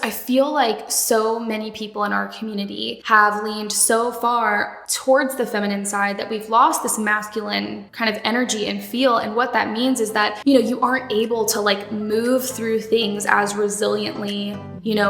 I feel like so many people in our community have leaned so far towards the feminine side that we've lost this masculine kind of energy and feel. And what that means is that, you aren't able to like move through things as resiliently,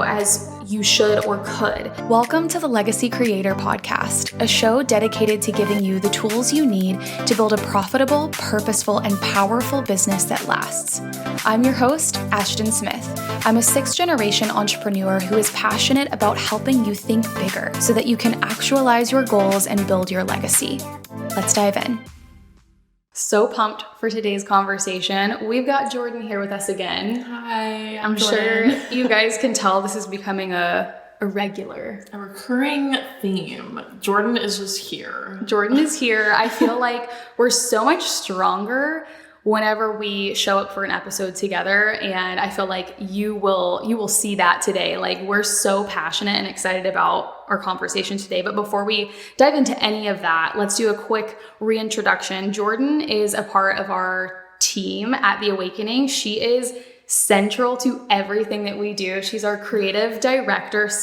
as you should or could. Welcome to the Legacy Creator Podcast, a show dedicated to giving you the tools you need to build a profitable, purposeful, and powerful business that lasts. I'm your host, Ashton Smith. I'm a sixth-generation entrepreneur who is passionate about helping you think bigger so that you can actualize your goals and build your legacy. Let's dive in. So pumped for today's conversation. We've got Jordan here with us again. Hi, I'm sure you guys can tell this is becoming a regular. A recurring theme. Jordan is just here. Jordan is here. I feel like we're so much stronger whenever we show up for an episode together, and I feel like you will see that today. Like, we're so passionate and excited about our conversation today. But before we dive into any of that, let's do a quick reintroduction. Jordan is a part of our team at The Awakening. She is central to everything that we do. She's our creative director /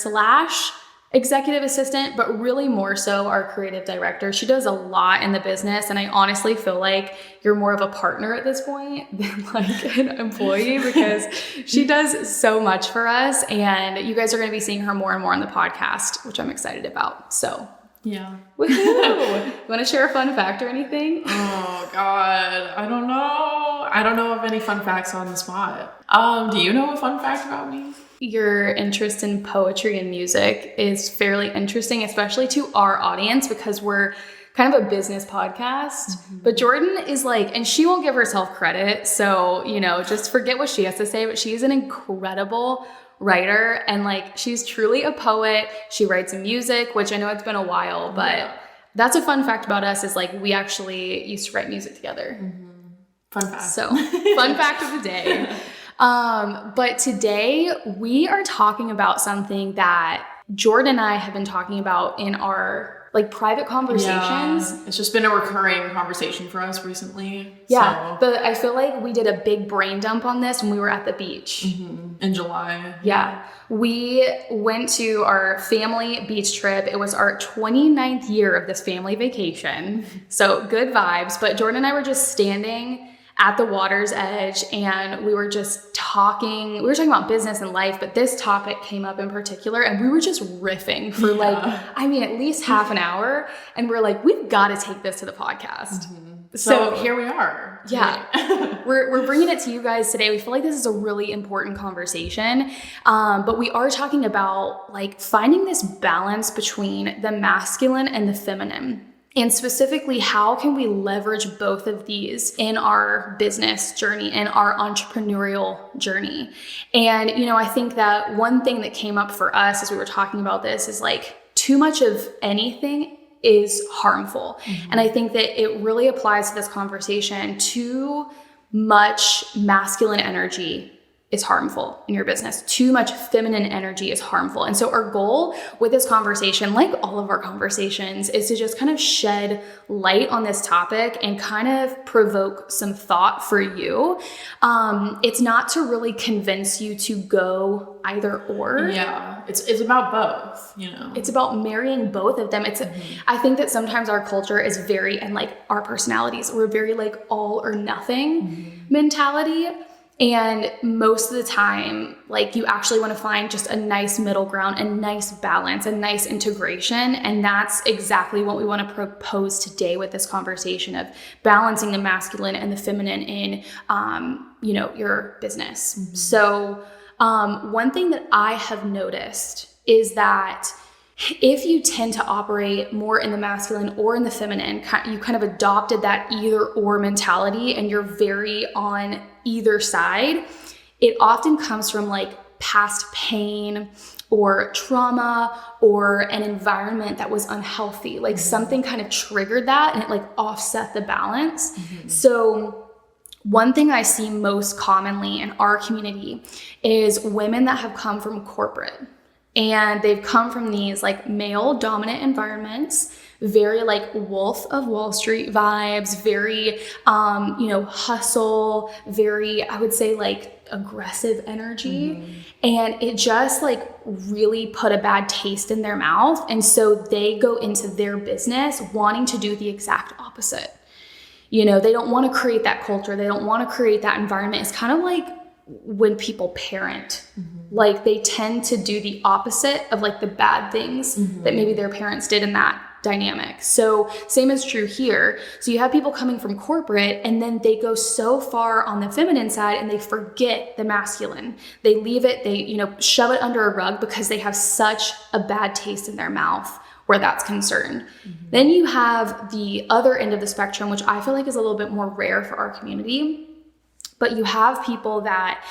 executive assistant, but really more so our creative director. She does a lot in the business, and I honestly feel like you're more of a partner at this point than like an employee because she does so much for us, and you guys are going to be seeing her more and more on the podcast, which I'm excited about. So yeah. Woohoo! You want to share a fun fact or anything? Oh God, I don't know of any fun facts on the spot. Do you know a fun fact about me? Your interest in poetry and music is fairly interesting, especially to our audience because we're kind of a business podcast. Mm-hmm. But Jordan is like, and she won't give herself credit, so, just forget what she has to say, but she's an incredible writer, and like, she's truly a poet. She writes music, which I know it's been a while, but that's a fun fact about us is like, we actually used to write music together. Mm-hmm. Fun fact. So, fun fact of the day. But today we are talking about something that Jordan and I have been talking about in our like private conversations. Yeah, it's just been a recurring conversation for us recently. Yeah, but I feel like we did a big brain dump on this when we were at the beach. Mm-hmm. In July. Yeah. We went to our family beach trip. It was our 29th year of this family vacation. So good vibes. But Jordan and I were just standing at the water's edge, and we were just talking. We were talking about business and life, but this topic came up in particular, and we were just riffing for at least half an hour. And we're like, we've got to take this to the podcast. Mm-hmm. So here we are. Yeah. We're bringing it to you guys today. We feel like this is a really important conversation. But we are talking about like finding this balance between the masculine and the feminine. And specifically, how can we leverage both of these in our business journey and our entrepreneurial journey? And, I think that one thing that came up for us as we were talking about this is like too much of anything is harmful. Mm-hmm. And I think that it really applies to this conversation. Too much masculine energy is harmful in your business. Too much feminine energy is harmful. And so our goal with this conversation, like all of our conversations, is to just kind of shed light on this topic and kind of provoke some thought for you. It's not to really convince you to go either or. Yeah, it's about both, It's about marrying both of them. I think that sometimes our culture is very, and like our personalities, we're very like all or nothing mentality. And most of the time, like, you actually want to find just a nice middle ground, a nice balance, a nice integration. And that's exactly what we want to propose today with this conversation of balancing the masculine and the feminine in, your business. Mm-hmm. So one thing that I have noticed is that if you tend to operate more in the masculine or in the feminine, you kind of adopted that either or mentality and you're very on either side, it often comes from like past pain or trauma or an environment that was unhealthy. Like something kind of triggered that and it like offset the balance. Mm-hmm. So one thing I see most commonly in our community is women that have come from corporate. And they've come from these like male dominant environments, very like Wolf of Wall Street vibes, very, hustle, very, I would say like aggressive energy. And it just like really put a bad taste in their mouth. And so they go into their business wanting to do the exact opposite. They don't want to create that culture. They don't want to create that environment. It's kind of like when people parent, like they tend to do the opposite of like the bad things that maybe their parents did in that dynamic. So same is true here. So you have people coming from corporate and then they go so far on the feminine side and they forget the masculine. They leave it, they, shove it under a rug because they have such a bad taste in their mouth where that's concerned. Then you have the other end of the spectrum, which I feel like is a little bit more rare for our community. But you have people that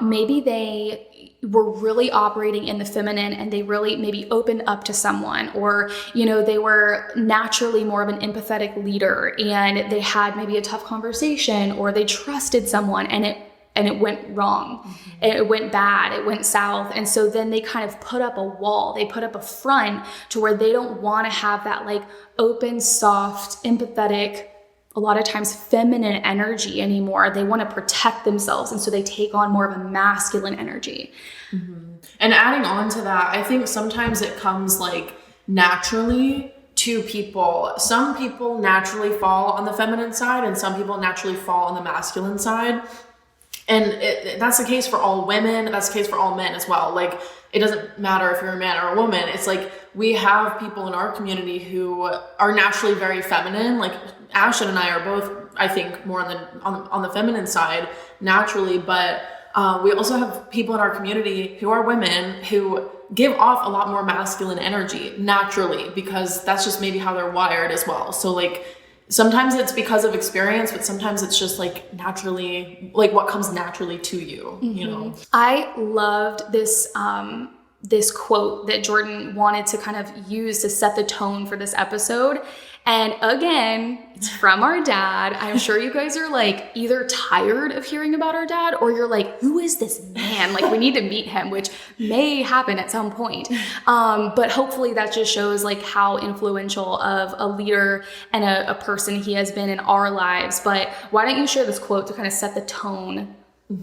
maybe they were really operating in the feminine and they really maybe opened up to someone, or, they were naturally more of an empathetic leader and they had maybe a tough conversation, or they trusted someone and it went wrong. It went bad. It went south. And so then they kind of put up a wall. They put up a front to where they don't want to have that like open, soft, empathetic, a lot of times feminine energy anymore. They want to protect themselves. And so they take on more of a masculine energy. And adding on to that, I think sometimes it comes like naturally to people. Some people naturally fall on the feminine side and some people naturally fall on the masculine side. And that's the case for all women. That's the case for all men as well. Like, it doesn't matter if you're a man or a woman. It's like we have people in our community who are naturally very feminine. Like Ashton and I are both, I think, more on the feminine side naturally. But we also have people in our community who are women who give off a lot more masculine energy naturally, because that's just maybe how they're wired as well. So like, sometimes it's because of experience, but sometimes it's just like naturally, like what comes naturally to you, I loved this, this quote that Jordan wanted to kind of use to set the tone for this episode. And again, it's from our dad. I'm sure you guys are like either tired of hearing about our dad, or you're like, who is this man? Like, we need to meet him, which may happen at some point. But hopefully that just shows like how influential of a leader and a person he has been in our lives. But why don't you share this quote to kind of set the tone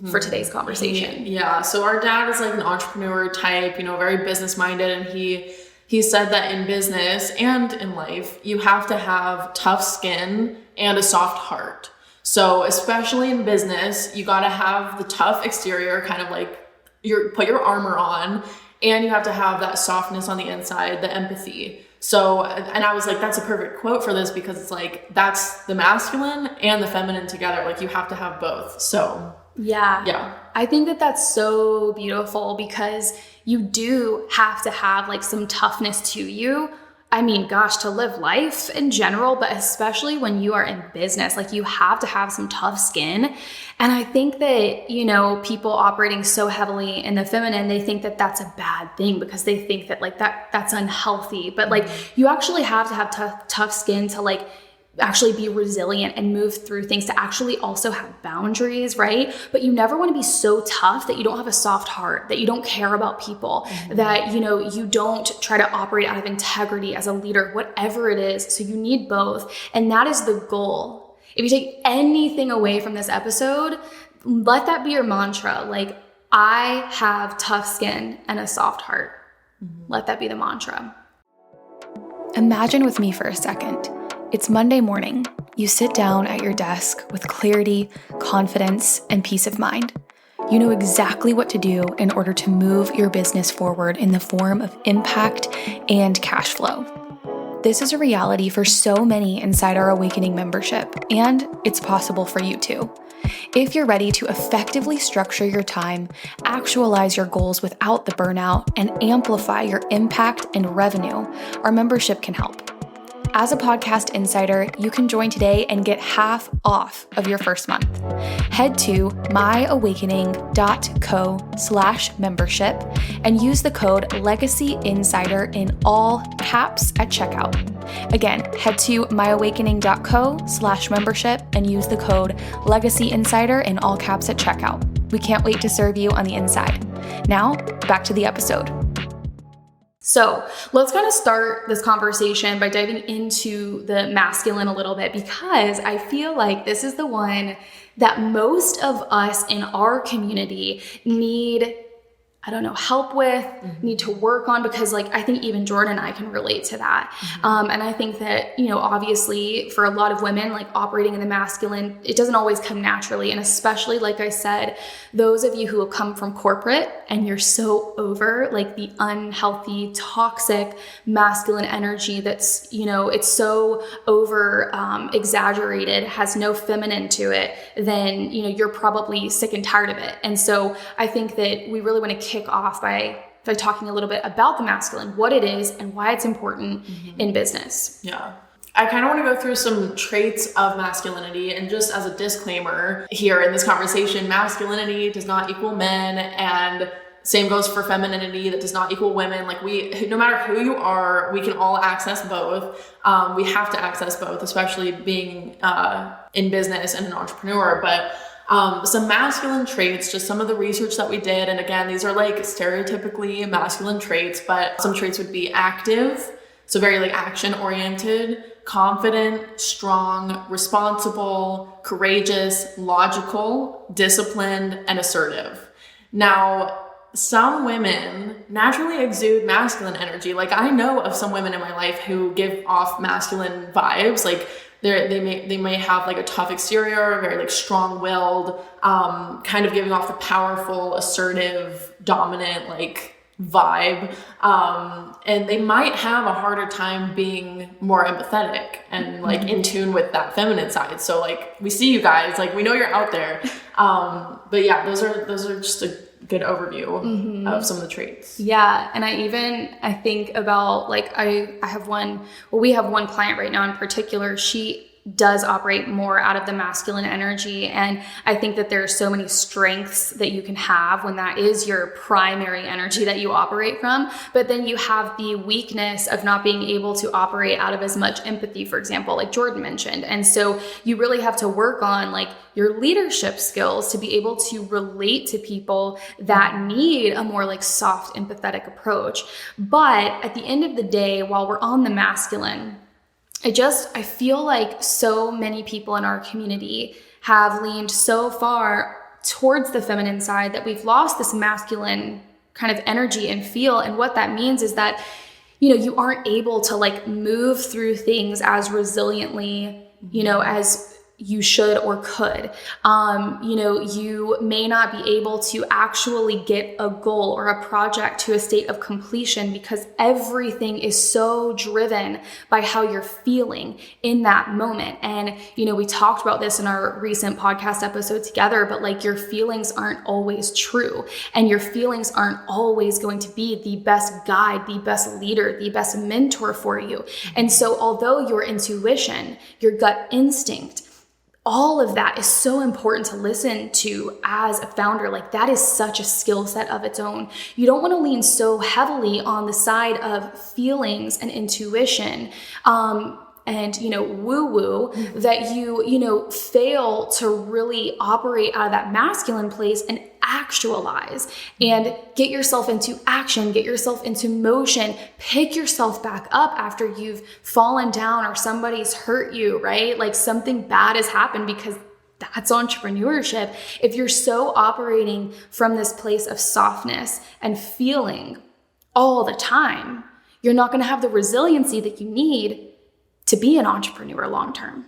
for today's conversation? Yeah. So our dad is like an entrepreneur type, very business minded. And he said that in business and in life, you have to have tough skin and a soft heart. So especially in business, you got to have the tough exterior, kind of like put your armor on, and you have to have that softness on the inside, the empathy. So, and I was like, that's a perfect quote for this, because it's like, that's the masculine and the feminine together. Like, you have to have both. So yeah. I think that that's so beautiful, because you do have to have like some toughness to you. I mean, gosh, to live life in general, but especially when you are in business, like you have to have some tough skin. And I think that, people operating so heavily in the feminine, they think that that's a bad thing, because they think that like that's unhealthy. But like, you actually have to have tough skin to like actually be resilient and move through things, to actually also have boundaries, right? But you never want to be so tough that you don't have a soft heart, that you don't care about people, that, you don't try to operate out of integrity as a leader, whatever it is. So you need both. And that is the goal. If you take anything away from this episode, let that be your mantra. Like, I have tough skin and a soft heart. Let that be the mantra. Imagine with me for a second. It's Monday morning. You sit down at your desk with clarity, confidence, and peace of mind. You know exactly what to do in order to move your business forward in the form of impact and cash flow. This is a reality for so many inside our Awakening membership, and it's possible for you too. If you're ready to effectively structure your time, actualize your goals without the burnout, and amplify your impact and revenue, our membership can help. As a podcast insider, you can join today and get half off of your first month. Head to myawakening.co/membership and use the code LEGACYINSIDER in all caps at checkout. Again, head to myawakening.co/membership and use the code LEGACYINSIDER in all caps at checkout. We can't wait to serve you on the inside. Now, back to the episode. So let's kind of start this conversation by diving into the masculine a little bit, because I feel like this is the one that most of us in our community need, help with, need to work on, because I think even Jordan and I can relate to that. And I think that, obviously for a lot of women, operating in the masculine, it doesn't always come naturally. And especially, like I said, those of you who have come from corporate and you're so over the unhealthy, toxic masculine energy that's, it's so over exaggerated, has no feminine to it, then, you're probably sick and tired of it. And so I think that we really want to kick off by talking a little bit about the masculine, what it is and why it's important in business. Yeah. I kind of want to go through some traits of masculinity, and just as a disclaimer here in this conversation, masculinity does not equal men, and same goes for femininity. That does not equal women. No matter who you are, we can all access both. We have to access both, especially being in business and an entrepreneur. But some masculine traits, just some of the research that we did. And again, these are stereotypically masculine traits, but some traits would be active. So very action oriented, confident, strong, responsible, courageous, logical, disciplined, and assertive. Now, some women naturally exude masculine energy. I know of some women in my life who give off masculine vibes. They may have a tough exterior, very strong-willed, kind of giving off the powerful, assertive, dominant vibe, and they might have a harder time being more empathetic and in tune with that feminine side. So we see you guys, we know you're out there, but yeah, those are just a good overview of some of the traits. Yeah. And I think about we have one client right now in particular. She does operate more out of the masculine energy. And I think that there are so many strengths that you can have when that is your primary energy that you operate from. But then you have the weakness of not being able to operate out of as much empathy, for example, like Jordan mentioned. And so you really have to work on your leadership skills to be able to relate to people that need a more soft, empathetic approach. But at the end of the day, while we're on the masculine, I feel like so many people in our community have leaned so far towards the feminine side that we've lost this masculine kind of energy and feel. And what that means is that, you aren't able to move through things as resiliently, as you should or could. You may not be able to actually get a goal or a project to a state of completion because everything is so driven by how you're feeling in that moment. And, we talked about this in our recent podcast episode together, but your feelings aren't always true, and your feelings aren't always going to be the best guide, the best leader, the best mentor for you. And so although your intuition, your gut instinct, all of that is so important to listen to as a founder. That is such a skill set of its own. You don't want to lean so heavily on the side of feelings and intuition, and woo-woo that you fail to really operate out of that masculine place and actualize and get yourself into action, get yourself into motion, pick yourself back up after you've fallen down or somebody's hurt you, right? Something bad has happened, because that's entrepreneurship. If you're so operating from this place of softness and feeling all the time, you're not going to have the resiliency that you need to be an entrepreneur long-term,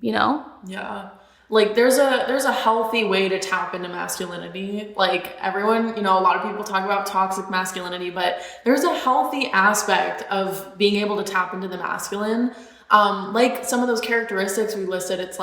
Yeah. There's a healthy way to tap into masculinity. Everyone, a lot of people talk about toxic masculinity, but there's a healthy aspect of being able to tap into the masculine. Some of those characteristics we listed, it's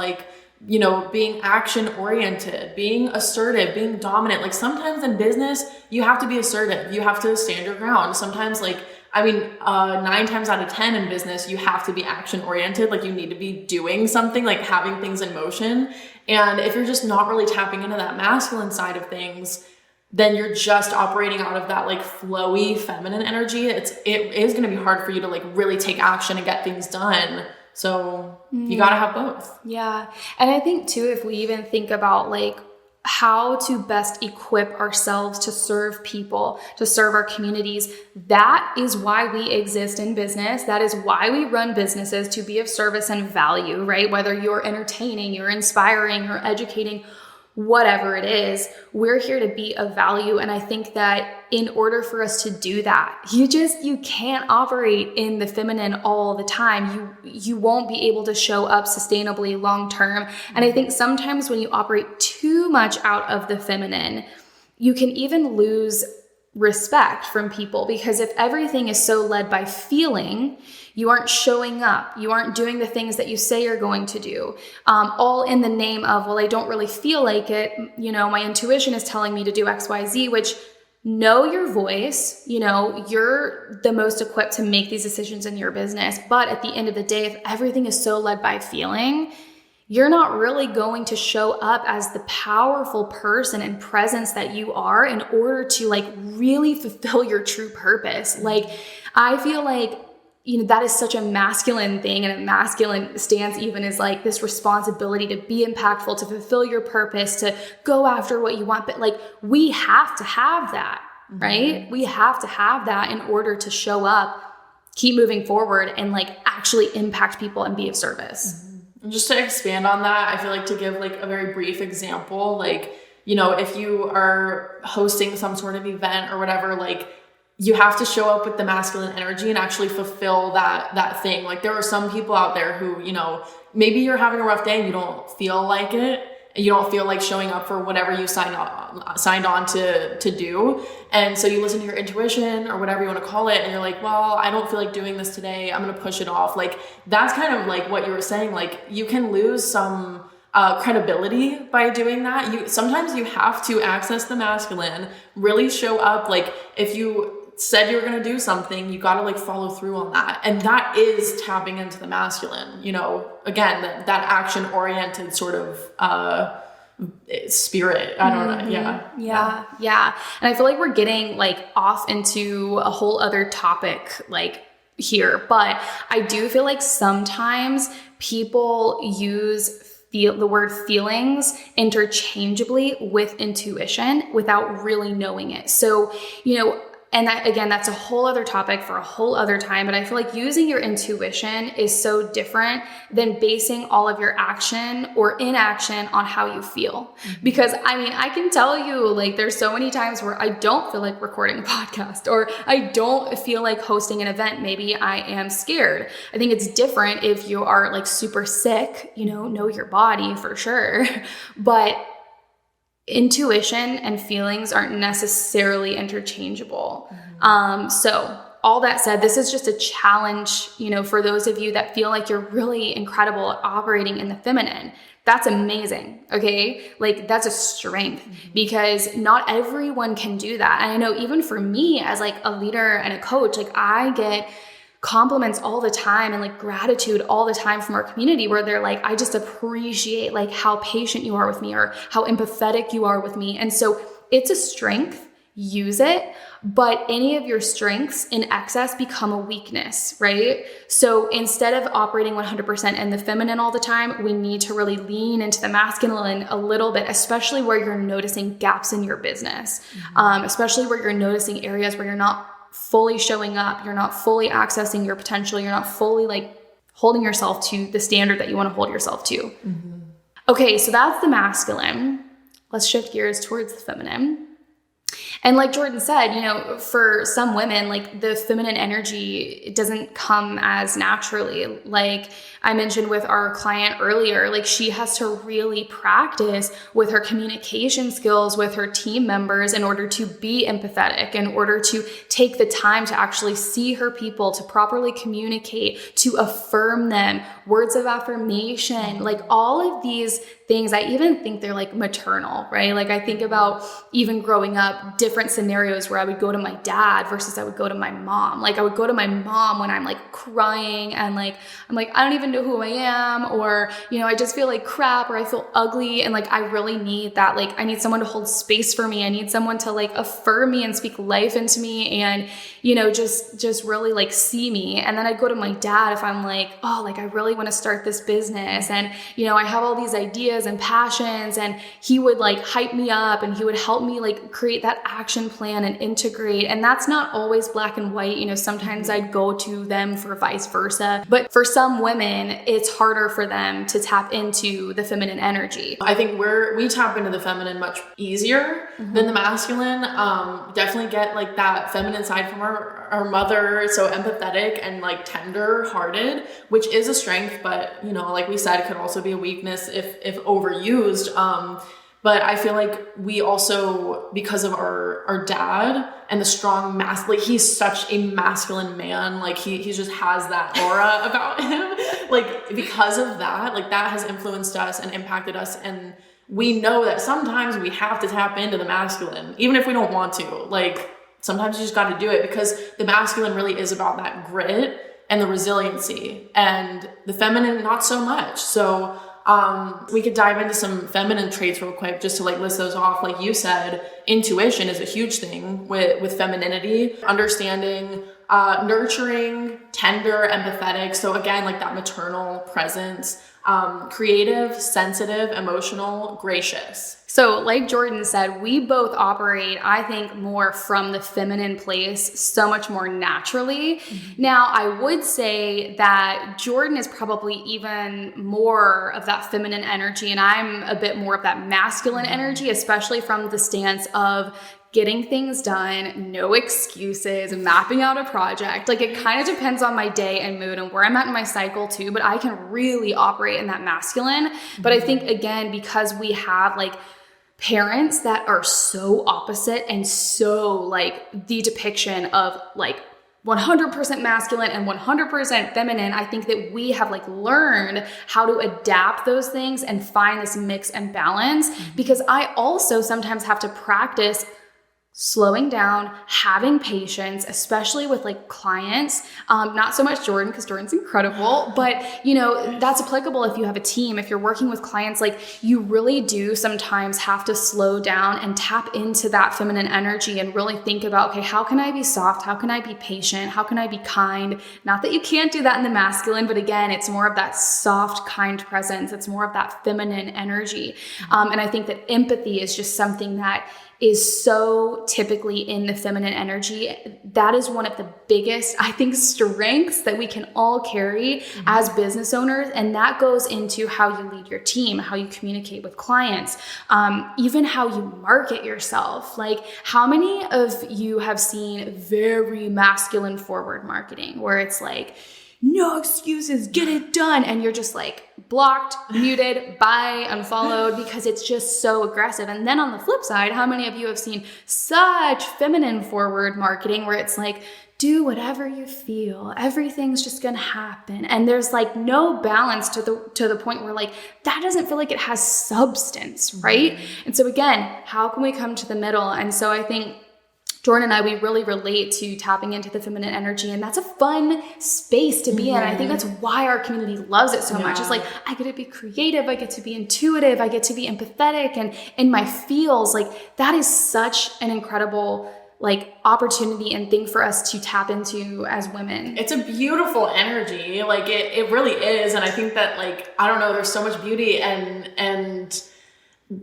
being action oriented, being assertive, being dominant. Sometimes in business, you have to be assertive. You have to stand your ground. Sometimes 9 times out of 10 in business, you have to be action oriented. You need to be doing something, having things in motion. And if you're just not really tapping into that masculine side of things, then you're just operating out of that flowy feminine energy. It is going to be hard for you to really take action and get things done. So you got to have both. Yeah. And I think too, if we even think about how to best equip ourselves to serve people, to serve our communities. That is why we exist in business. That is why we run businesses, to be of service and value, right? Whether you're entertaining, you're inspiring, or educating, whatever it is, we're here to be of value. And I think that in order for us to do that, you can't operate in the feminine all the time. You won't be able to show up sustainably long term. And I think sometimes when you operate too much out of the feminine, you can even lose respect from people, because if everything is so led by feeling, you aren't showing up, you aren't doing the things that you say you're going to do, all in the name of, well, I don't really feel like it, my intuition is telling me to do XYZ, which, know your voice, you're the most equipped to make these decisions in your business. But at the end of the day, if everything is so led by feeling, you're not really going to show up as the powerful person and presence that you are in order to really fulfill your true purpose. I feel like, that is such a masculine thing, and a masculine stance even is this responsibility to be impactful, to fulfill your purpose, to go after what you want. But we have to have that, right? We have to have that in order to show up, keep moving forward, and actually impact people and be of service. And just to expand on that, I feel like to give a very brief example, if you are hosting some sort of event or whatever, you have to show up with the masculine energy and actually fulfill that thing. There are some people out there who, maybe you're having a rough day and you don't feel like it. You don't feel like showing up for whatever you signed on to do. And so you listen to your intuition or whatever you want to call it. And you're like, well, I don't feel like doing this today. I'm going to push it off. That's kind of what you were saying. You can lose some credibility by doing that. Sometimes you have to access the masculine, really show up. If you said you were going to do something, you got to follow through on that. And that is tapping into the masculine, again, that action oriented sort of, spirit. I don't know. Yeah. And I feel like we're getting off into a whole other topic, here, but I do feel like sometimes people use the word feelings interchangeably with intuition without really knowing it. So, and that, again, that's a whole other topic for a whole other time, but I feel like using your intuition is so different than basing all of your action or inaction on how you feel. Because I can tell you, there's so many times where I don't feel like recording a podcast, or I don't feel like hosting an event. Maybe I am scared. I think it's different if you are super sick, know your body for sure. But intuition and feelings aren't necessarily interchangeable. So all that said, this is just a challenge, for those of you that feel like you're really incredible at operating in the feminine. That's amazing. Okay. That's a strength, because not everyone can do that. And I know even for me as a leader and a coach, I get compliments all the time and gratitude all the time from our community, where they're I just appreciate how patient you are with me, or how empathetic you are with me. And so it's a strength, use it, but any of your strengths in excess become a weakness, right? So instead of operating 100% in the feminine all the time, we need to really lean into the masculine a little bit, especially where you're noticing gaps in your business, especially where you're noticing areas where you're not fully showing up, you're not fully accessing your potential, you're not fully holding yourself to the standard that you want to hold yourself to. Okay, so that's the masculine. Let's shift gears towards the feminine. And like Jordan said, for some women, the feminine energy, it doesn't come as naturally. Like I mentioned with our client earlier, she has to really practice with her communication skills with her team members in order to be empathetic, in order to take the time to actually see her people, to properly communicate, to affirm them, words of affirmation, all of these things. I even think they're maternal, right? I think about even growing up, different scenarios where I would go to my dad versus I would go to my mom. I would go to my mom when I'm crying and I'm I don't even know who I am, or, I just feel like crap, or I feel ugly. And I really need that. I need someone to hold space for me. I need someone to affirm me and speak life into me and, just really see me. And then I go to my dad if I'm I really want to start this business. And, I have all these ideas ideas and passions, and he would like hype me up and he would help me like create that action plan and integrate. And that's not always black and white. You know, sometimes I'd go to them for vice versa. But for some women, it's harder for them to tap into the feminine energy. I think we tap into the feminine much easier than the masculine. Definitely get like that feminine side from our mother, so empathetic and like tender hearted, which is a strength, but you know, like we said, it could also be a weakness if overused. But I feel like we also, because of our dad and the strong like he's such a masculine man, like he just has that aura about him. Like because of that, like that has influenced us and impacted us. And we know that sometimes we have to tap into the masculine, even if we don't want to. Like sometimes you just got to do it, because the masculine really is about that grit and the resiliency, and the feminine not so much. So we could dive into some feminine traits real quick, just to like list those off. Like you said, intuition is a huge thing with femininity, understanding, nurturing, tender, empathetic. So again, like that maternal presence, creative, sensitive, emotional, gracious. So like Jordan said, we both operate, I think, more from the feminine place, so much more naturally. Now, I would say that Jordan is probably even more of that feminine energy, and I'm a bit more of that masculine energy, especially from the stance of getting things done, no excuses, mapping out a project. Like it kind of depends on my day and mood and where I'm at in my cycle too, but I can really operate in that masculine. But I think again, because we have like parents that are so opposite and so like the depiction of like 100% masculine and 100% feminine, I think that we have like learned how to adapt those things and find this mix and balance, because I also sometimes have to practice slowing down, having patience, especially with like clients. Not so much Jordan, because Jordan's incredible, but you know, that's applicable if you have a team. If you're working with clients, like you really do sometimes have to slow down and tap into that feminine energy and really think about, okay, how can I be soft? How can I be patient? How can I be kind? Not that you can't do that in the masculine, but again, it's more of that soft, kind presence. It's more of that feminine energy. And I think that empathy is just something that is so typically in the feminine energy. That is one of the biggest, I think, strengths that we can all carry as business owners. And that goes into how you lead your team, how you communicate with clients, even how you market yourself. Like how many of you have seen very masculine forward marketing where it's like, no excuses, get it done. And you're just like blocked, muted, bye, unfollowed, because it's just so aggressive. And then on the flip side, how many of you have seen such feminine forward marketing where it's like, do whatever you feel, everything's just gonna happen. And there's like no balance to the point where like, that doesn't feel like it has substance, right? And so again, how can we come to the middle? And so I think Jordan and I, we really relate to tapping into the feminine energy, and that's a fun space to be in. I think that's why our community loves it so much. It's like, I get to be creative, I get to be intuitive, I get to be empathetic, and in my feels, like that is such an incredible like opportunity and thing for us to tap into as women. It's a beautiful energy. Like it really is. And I think that like, I don't know, there's so much beauty and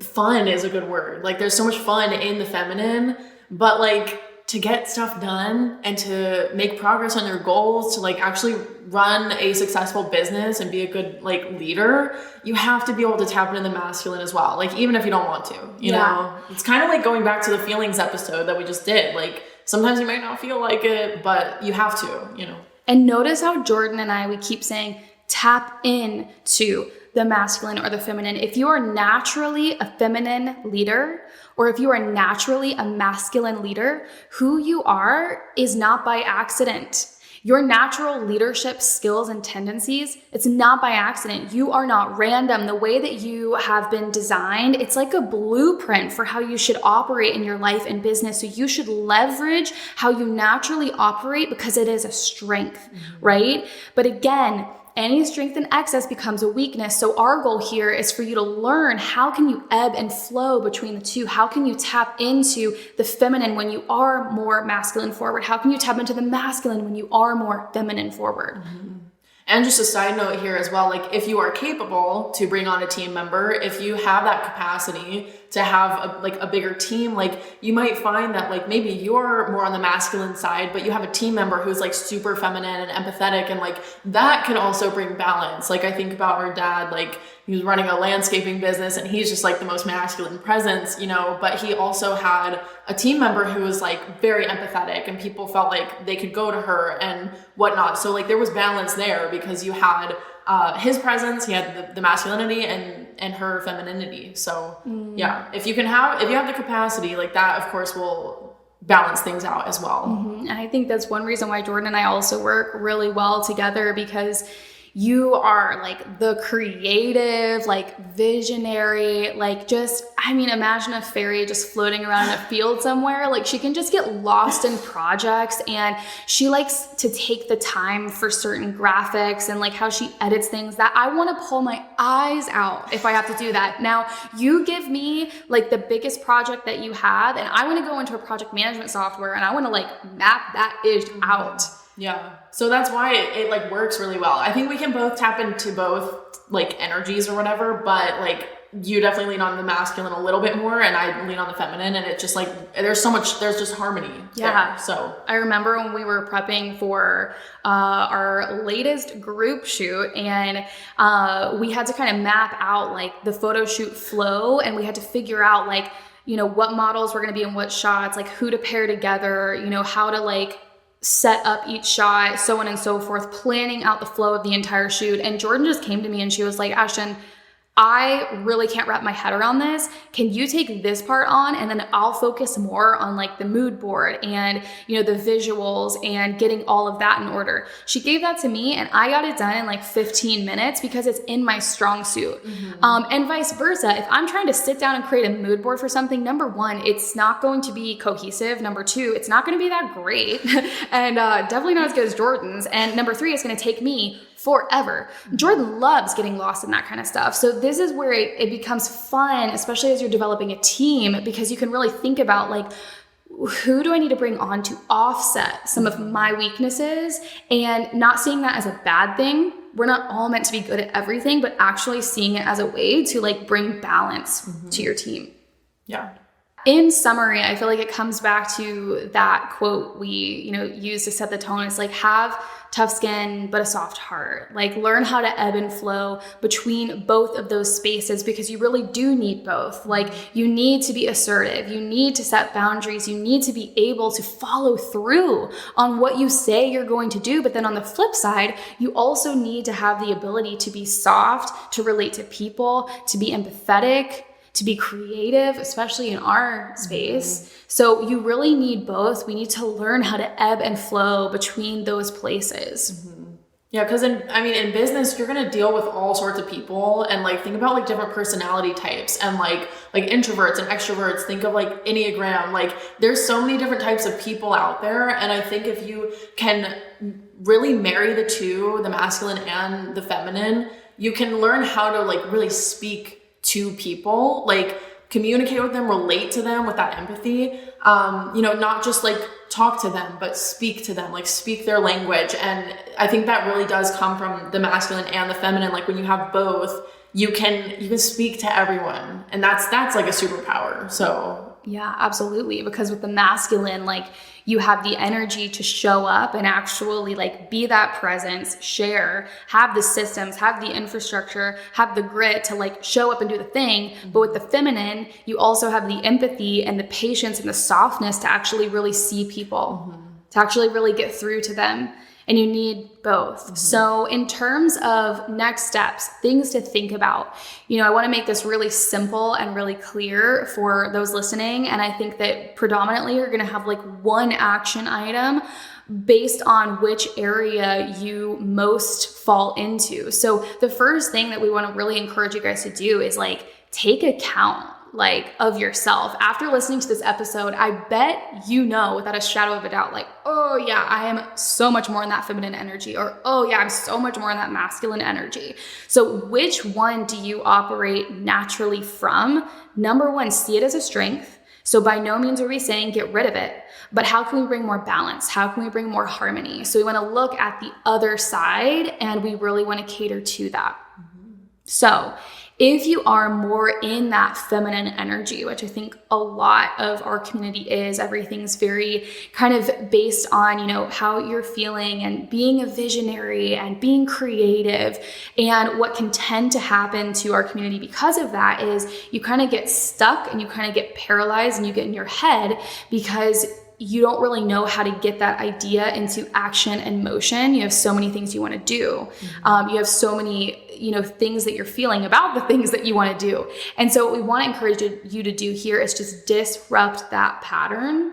fun is a good word. Like there's so much fun in the feminine. But like to get stuff done and to make progress on your goals, to like actually run a successful business and be a good like leader, you have to be able to tap into the masculine as well. Like even if you don't want to, you know, it's kind of like going back to the feelings episode that we just did. Like sometimes you might not feel like it, but you have to, you know. And notice how Jordan and I, we keep saying tap into the masculine or the feminine. If you are naturally a feminine leader, or if you are naturally a masculine leader, who you are is not by accident. Your natural leadership skills and tendencies, it's not by accident. You are not random. The way that you have been designed, it's like a blueprint for how you should operate in your life and business. So you should leverage how you naturally operate because it is a strength, right? But again, any strength in excess becomes a weakness. So our goal here is for you to learn how can you ebb and flow between the two? How can you tap into the feminine when you are more masculine forward? How can you tap into the masculine when you are more feminine forward? And just a side note here as well, like if you are capable to bring on a team member, if you have that capacity to have a bigger team, like you might find that like maybe you're more on the masculine side, but you have a team member who's like super feminine and empathetic, and like that can also bring balance. Like I think about our dad, like he was running a landscaping business and he's just like the most masculine presence, you know, but he also had a team member who was like very empathetic and people felt like they could go to her and whatnot. So like there was balance there because you had his presence, he had the masculinity and her femininity. So yeah, if you have the capacity, like that, of course, will balance things out as well. And I think that's one reason why Jordan and I also work really well together, because you are like the creative, like visionary, like just, I mean, imagine a fairy just floating around in a field somewhere. Like she can just get lost in projects, and she likes to take the time for certain graphics and like how she edits things that I want to pull my eyes out if I have to do that. Now you give me like the biggest project that you have, and I want to go into a project management software and I want to like map that ish out. Yeah. So that's why it like works really well. I think we can both tap into both like energies or whatever, but like you definitely lean on the masculine a little bit more and I lean on the feminine, and it's just like there's just harmony. Yeah. There. So I remember when we were prepping for our latest group shoot, and we had to kind of map out like the photo shoot flow, and we had to figure out like, you know, what models were going to be in what shots, like who to pair together, you know, how to like set up each shot, so on and so forth, planning out the flow of the entire shoot. And Jordan just came to me and she was like, Ashton, I really can't wrap my head around this. Can you take this part on? And then I'll focus more on like the mood board and, you know, the visuals and getting all of that in order. She gave that to me and I got it done in like 15 minutes because it's in my strong suit. And vice versa. If I'm trying to sit down and create a mood board for something, number one, it's not going to be cohesive. Number two, it's not going to be that great. And definitely not as good as Jordan's. And number three, it's going to take me forever. Jordan loves getting lost in that kind of stuff. So this is where it becomes fun, especially as you're developing a team, because you can really think about like, who do I need to bring on to offset some of my weaknesses, and not seeing that as a bad thing. We're not all meant to be good at everything, but actually seeing it as a way to like bring balance to your team. Yeah. In summary, I feel like it comes back to that quote we, you know, use to set the tone. It's like, have tough skin, but a soft heart. Like learn how to ebb and flow between both of those spaces, because you really do need both. Like you need to be assertive. You need to set boundaries. You need to be able to follow through on what you say you're going to do. But then on the flip side, you also need to have the ability to be soft, to relate to people, to be empathetic, to be creative, especially in our space. So you really need both. We need to learn how to ebb and flow between those places. Yeah, because in business, you're gonna deal with all sorts of people, and like think about like different personality types, and like introverts and extroverts. Think of like Enneagram. Like there's so many different types of people out there, and I think if you can really marry the two, the masculine and the feminine, you can learn how to like really speak to people, like communicate with them, relate to them with that empathy, you know, not just like talk to them, but speak to them, like speak their language. And I think that really does come from the masculine and the feminine. Like when you have both, you can speak to everyone, and that's like a superpower. So yeah, absolutely. Because with the masculine, like you have the energy to show up and actually like be that presence, share, have the systems, have the infrastructure, have the grit to like show up and do the thing. But with the feminine, you also have the empathy and the patience and the softness to actually really see people, to actually really get through to them. And you need both. So in terms of next steps, things to think about, you know, I want to make this really simple and really clear for those listening. And I think that predominantly you're going to have like one action item based on which area you most fall into. So the first thing that we want to really encourage you guys to do is like take account like of yourself. After listening to this episode, I bet you know without a shadow of a doubt, like, oh yeah, I am so much more in that feminine energy, or oh yeah, I'm so much more in that masculine energy. So which one do you operate naturally from? Number one, see it as a strength. So by no means are we saying get rid of it, but how can we bring more balance? How can we bring more harmony? So we want to look at the other side, and we really want to cater to that. So if you are more in that feminine energy, which I think a lot of our community is, everything's very kind of based on, you know, how you're feeling and being a visionary and being creative. And what can tend to happen to our community because of that is you kind of get stuck and you kind of get paralyzed and you get in your head because you don't really know how to get that idea into action and motion. You have so many things you want to do. You have so many, you know, things that you're feeling about the things that you want to do. And so what we want to encourage you to do here is just disrupt that pattern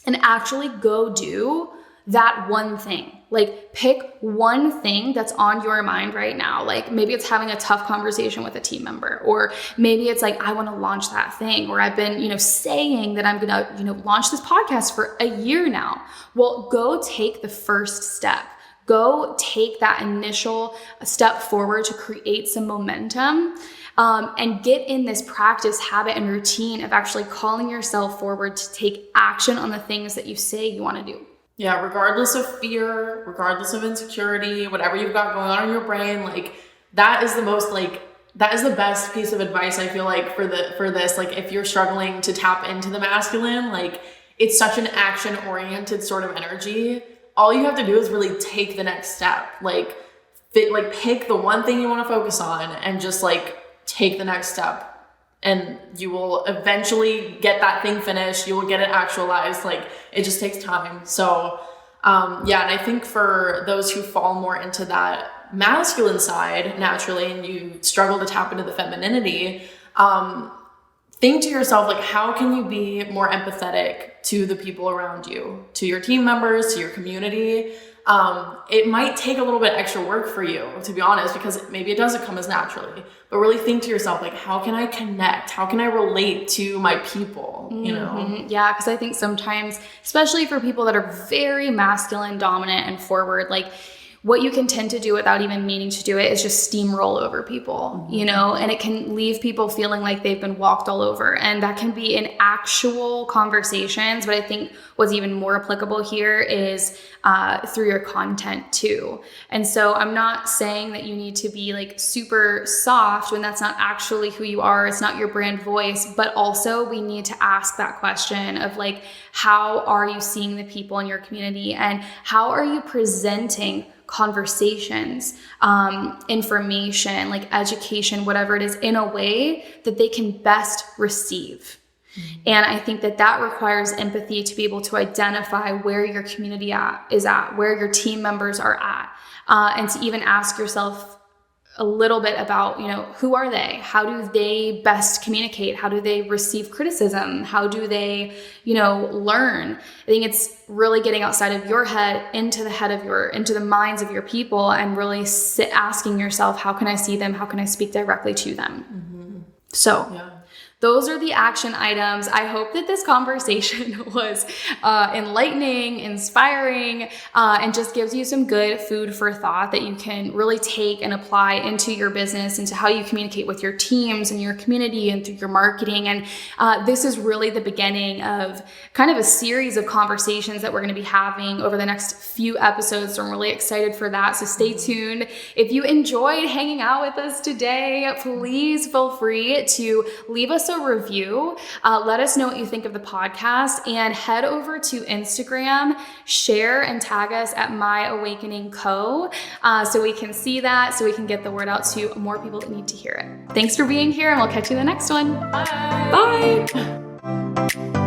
and actually go do that one thing. Like pick one thing that's on your mind right now. Like maybe it's having a tough conversation with a team member, or maybe it's like, I want to launch that thing, or I've been, you know, saying that I'm going to, you know, launch this podcast for a year now. Well, go take the first step. Go take that initial step forward to create some momentum. And get in this practice, habit, and routine of actually calling yourself forward to take action on the things that you say you want to do. Yeah, regardless of fear, regardless of insecurity, whatever you've got going on in your brain, like that is the most that is the best piece of advice I feel like for this. Like if you're struggling to tap into the masculine, like it's such an action oriented sort of energy. All you have to do is really take the next step. Like pick the one thing you want to focus on and just like take the next step. And you will eventually get that thing finished. You will get it actualized. Like it just takes time. So, yeah. And I think for those who fall more into that masculine side naturally, and you struggle to tap into the femininity, think to yourself, like, how can you be more empathetic to the people around you, to your team members, to your community? It might take a little bit extra work for you, to be honest, because maybe it doesn't come as naturally, but really think to yourself, like, how can I connect? How can I relate to my people? You know? Yeah. Cause I think sometimes, especially for people that are very masculine, dominant, and forward, like what you can tend to do without even meaning to do it is just steamroll over people, you know, and it can leave people feeling like they've been walked all over. And that can be in actual conversations. But I think what's even more applicable here is through your content too. And so I'm not saying that you need to be like super soft when that's not actually who you are. It's not your brand voice, but also we need to ask that question of like, how are you seeing the people in your community, and how are you presenting conversations, information, like education, whatever it is, in a way that they can best receive. And I think that requires empathy to be able to identify where your community is at, where your team members are at, and to even ask yourself a little bit about, you know, who are they? How do they best communicate? How do they receive criticism? How do they, you know, learn? I think it's really getting outside of your head into the minds of your people, and really asking yourself, how can I see them? How can I speak directly to them? So yeah. Those are the action items. I hope that this conversation was enlightening, inspiring, and just gives you some good food for thought that you can really take and apply into your business, into how you communicate with your teams and your community and through your marketing. And this is really the beginning of kind of a series of conversations that we're going to be having over the next few episodes. So I'm really excited for that. So stay tuned. If you enjoyed hanging out with us today, please feel free to leave us a review. Let us know what you think of the podcast, and head over to Instagram, share and tag us at My Awakening Co. So we can see that, so we can get the word out to more people that need to hear it. Thanks for being here, and we'll catch you in the next one. Bye. Bye.